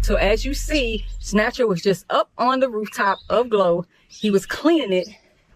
So as you see, Snatcher was just up on the rooftop of Glow. He was cleaning it,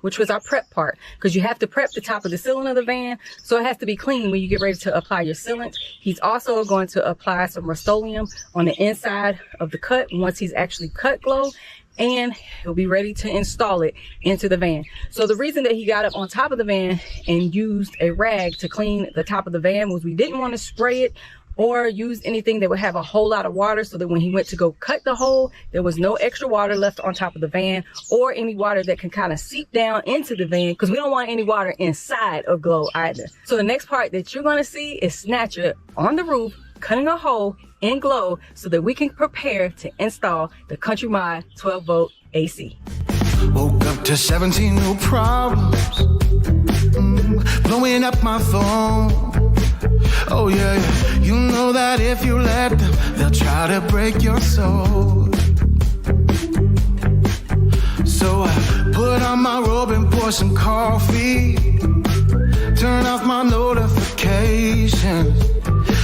which was our prep part, because you have to prep the top of the ceiling of the van, so it has to be clean when you get ready to apply your sealant. He's also going to apply some Rust-Oleum on the inside of the cut once he's actually cut Glow, and he'll be ready to install it into the van. So the reason that he got up on top of the van and used a rag to clean the top of the van was we didn't want to spray it or use anything that would have a whole lot of water, so that when he went to go cut the hole, there was no extra water left on top of the van, or any water that can kind of seep down into the van, because we don't want any water inside of Glow either. So the next part that you're going to see is Snatcher on the roof cutting a hole in Glow so that we can prepare to install the Countrymod 12-volt AC. Woke up to 17 new problems, blowing up my phone. Oh yeah, you know that if you let them, they'll try to break your soul. So I put on my robe and pour some coffee, turn off my notifications.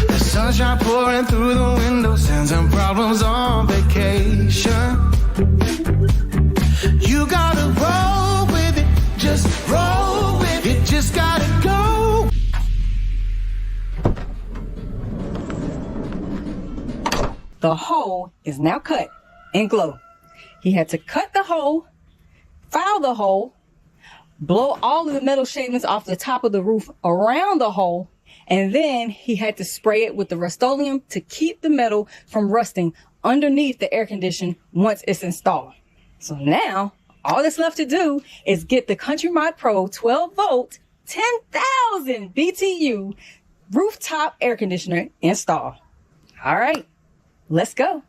The sunshine pouring through the window, sends some problems on vacation. You gotta roll with it, just roll with it, just gotta go. The hole is now cut in Glow. He had to cut the hole, file the hole, blow all of the metal shavings off the top of the roof around the hole, and then he had to spray it with the Rust-Oleum to keep the metal from rusting underneath the air conditioner once it's installed. So now, all that's left to do is get the Countrymod Pro 12-volt, 10,000 BTU rooftop air conditioner installed. All right. Let's go.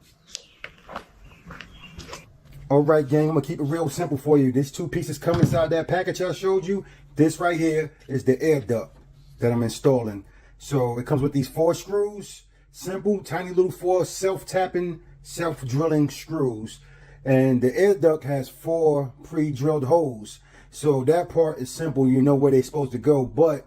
All right, gang, I'm gonna keep it real simple for you. There's two pieces come inside that package I showed you. This right here is the air duct that I'm installing. So it comes with these 4 screws, simple, tiny little 4 self-tapping, self-drilling screws. And the air duct has 4 pre-drilled holes. So that part is simple, you know where they're supposed to go, but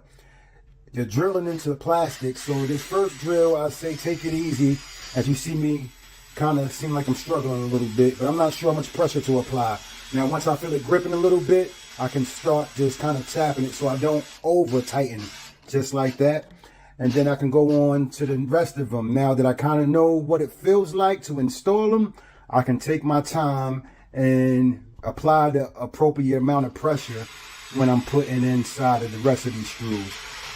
you're drilling into the plastic. So this first drill, I say take it easy. As you see me kind of seem like I'm struggling a little bit, but I'm not sure how much pressure to apply. Now, once I feel it gripping a little bit, I can start just kind of tapping it so I don't over tighten, just like that. And then I can go on to the rest of them. Now that I kind of know what it feels like to install them, I can take my time and apply the appropriate amount of pressure when I'm putting inside of the rest of these screws.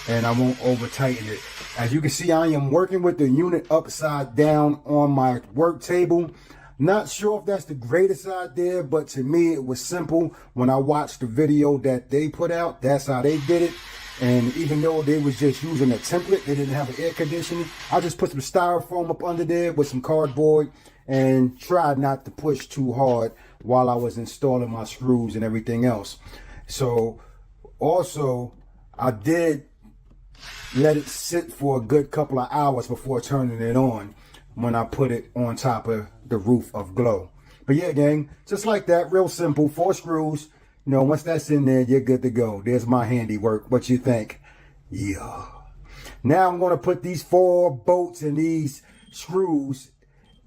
And I won't over tighten it. As you can see, I am working with the unit upside down on my work table. Not sure if that's the greatest idea, but to me it was simple. When I watched the video that they put out, that's how they did it. And even though they was just using a template, they didn't have an air conditioning, I just put some styrofoam up under there with some cardboard and tried not to push too hard while I was installing my screws and everything else. So also I did let it sit for a good couple of hours before turning it on when I put it on top of the roof of Glow. But yeah, gang, just like that, real simple, 4 screws. You know, once that's in there, you're good to go. There's my handiwork. What you think? Yeah. Now I'm going to put these 4 bolts and these screws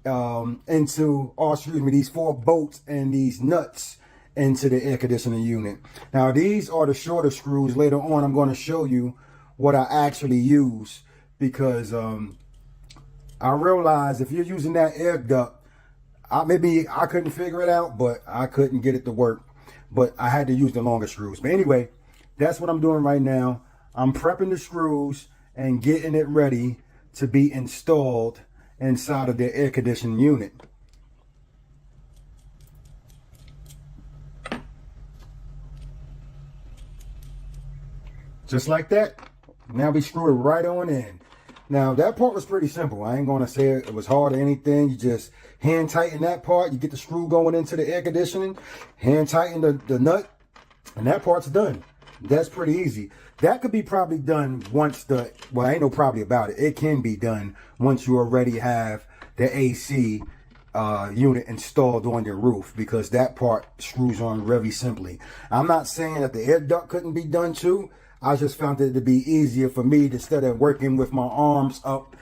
these 4 bolts and these nuts into the air conditioning unit. Now these are the shorter screws. Later on, I'm going to show you what I actually use, because I realized if you're using that air duct, maybe I couldn't figure it out, but I couldn't get it to work. But I had to use the longer screws. But anyway, that's what I'm doing right now. I'm prepping the screws and getting it ready to be installed inside of the air conditioning unit. Just like that. Now we screw it right on in. Now that part was pretty simple. I ain't gonna say it was hard or anything. You just hand tighten that part. You get the screw going into the air conditioning, hand tighten the nut, and that part's done. That's pretty easy. That could be probably done once well, ain't no probably about it. It can be done once you already have the AC unit installed on your roof, because that part screws on very simply. I'm not saying that the air duct couldn't be done too. I just found it to be easier for me, instead of working with my arms up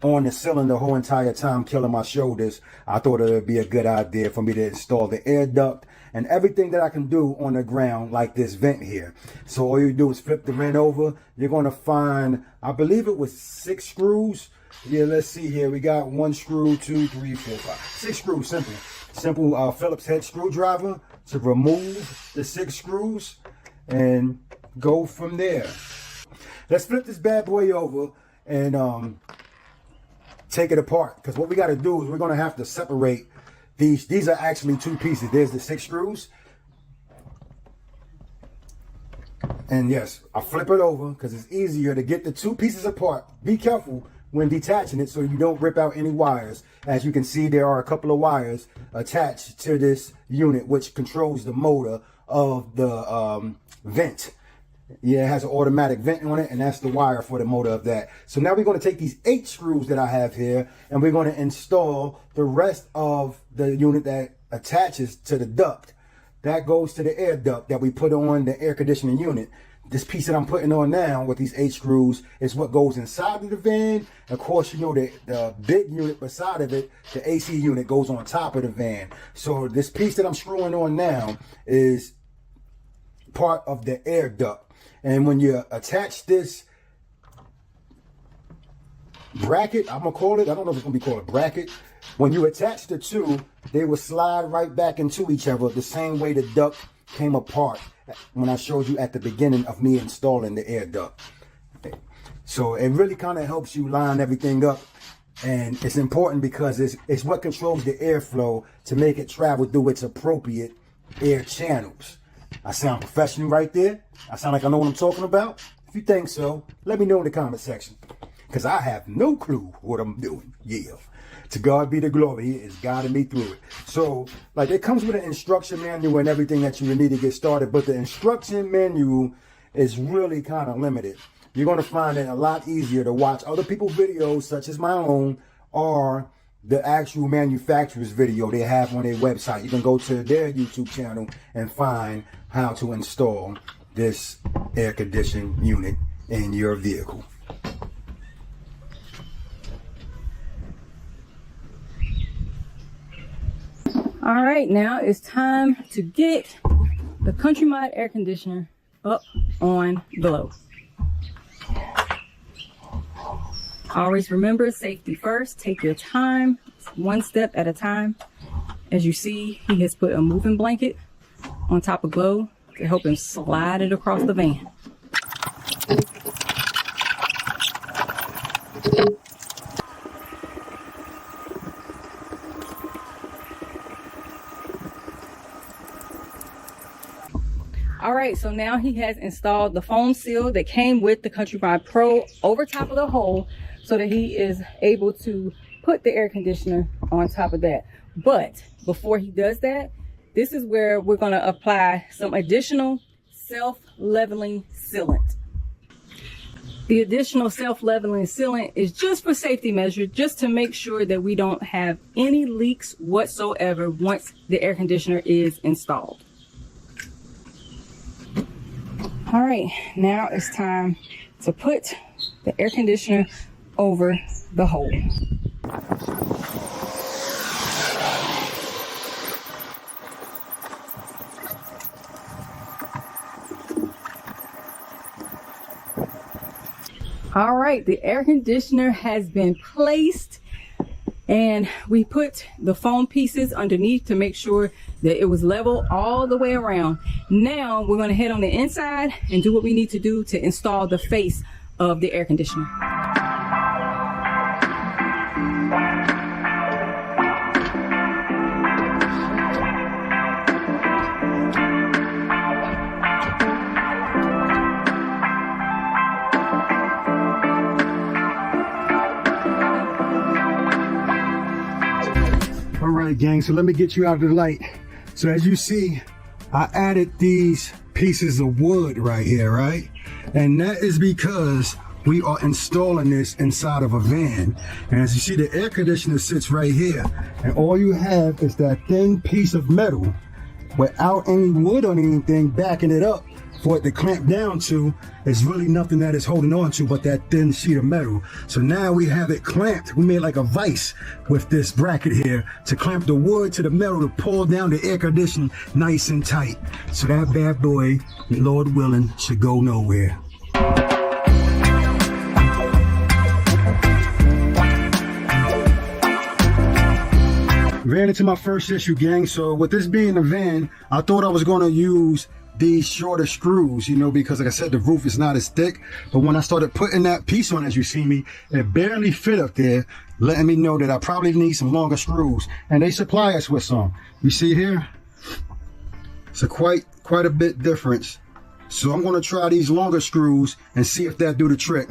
on the ceiling the whole entire time, killing my shoulders, I thought it would be a good idea for me to install the air duct and everything that I can do on the ground, like this vent here. So all you do is flip the vent over. You're going to find, I believe it was 6 screws. Yeah, let's see here. We got 1 screw, 2, 3, 4, 5, 6 screws. Simple Phillips head screwdriver to remove the 6 screws and go from there. Let's flip this bad boy over and take it apart, because what we got to do is we're going to have to separate these. These are actually 2 pieces. There's the 6 screws, and yes, I flip it over because it's easier to get the 2 pieces apart. Be careful when detaching it so you don't rip out any wires. As you can see, there are a couple of wires attached to this unit which controls the motor of the vent. Yeah, it has an automatic vent on it, and that's the wire for the motor of that. So now we're going to take these 8 screws that I have here, and we're going to install the rest of the unit that attaches to the duct. That goes to the air duct that we put on the air conditioning unit. This piece that I'm putting on now with these 8 screws is what goes inside of the van. Of course, you know, the big unit beside of it, the AC unit, goes on top of the van. So this piece that I'm screwing on now is part of the air duct. And when you attach this bracket, I'm gonna call it, I don't know if it's gonna be called a bracket. When you attach the 2, they will slide right back into each other the same way the duct came apart when I showed you at the beginning of me installing the air duct. So it really kind of helps you line everything up, and it's important because it's what controls the airflow to make it travel through its appropriate air channels. I sound professional right there. I sound like I know what I'm talking about. If you think so, let me know in the comment section, because I have no clue what I'm doing. Yeah. To God be the glory. He is guiding me through it. So, like, it comes with an instruction manual and everything that you need to get started, but the instruction manual is really kind of limited. You're going to find it a lot easier to watch other people's videos, such as my own, or the actual manufacturer's video they have on their website. You can go to their YouTube channel and find how to install this air conditioning unit in your vehicle. All right, now it's time to get the Countrymod air conditioner up on glow. Always remember, safety first. Take your time, 1 step at a time. As you see, he has put a moving blanket on top of glow to help him slide it across the van. All right, so now he has installed the foam seal that came with the Countrymod Pro over top of the hole so that he is able to put the air conditioner on top of that. But before he does that, this is where we're going to apply some additional self-leveling sealant. The additional self-leveling sealant is just for safety measure, just to make sure that we don't have any leaks whatsoever once the air conditioner is installed. All right, now it's time to put the air conditioner over the hole. All right, the air conditioner has been placed, and we put the foam pieces underneath to make sure that it was level all the way around. Now we're going to head on the inside and do what we need to do to install the face of the air conditioner. All right, gang, so let me get you out of the light. So as you see, I added these pieces of wood right here, right? And that is because we are installing this inside of a van. And as you see, the air conditioner sits right here. And all you have is that thin piece of metal without any wood or anything backing it up for it to clamp down to is really nothing that it's holding on to but that thin sheet of metal. So now we have it clamped. We made like a vise with this bracket here to clamp the wood to the metal to pull down the air conditioning nice and tight. So that bad boy, Lord willing, should go nowhere. Ran into my first issue, gang. So with this being a van, I thought I was going to use these shorter screws, you know, because like I said, the roof is not as thick. But when I started putting that piece on, as you see me, it barely fit up there, letting me know that I probably need some longer screws. And they supply us with some. You see here? It's a quite a bit difference. So I'm going to try these longer screws and see if that do the trick.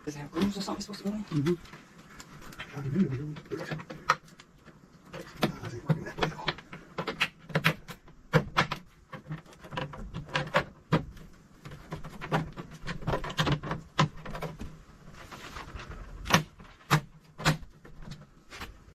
Does it have grooves or something supposed to go in? Mm-hmm.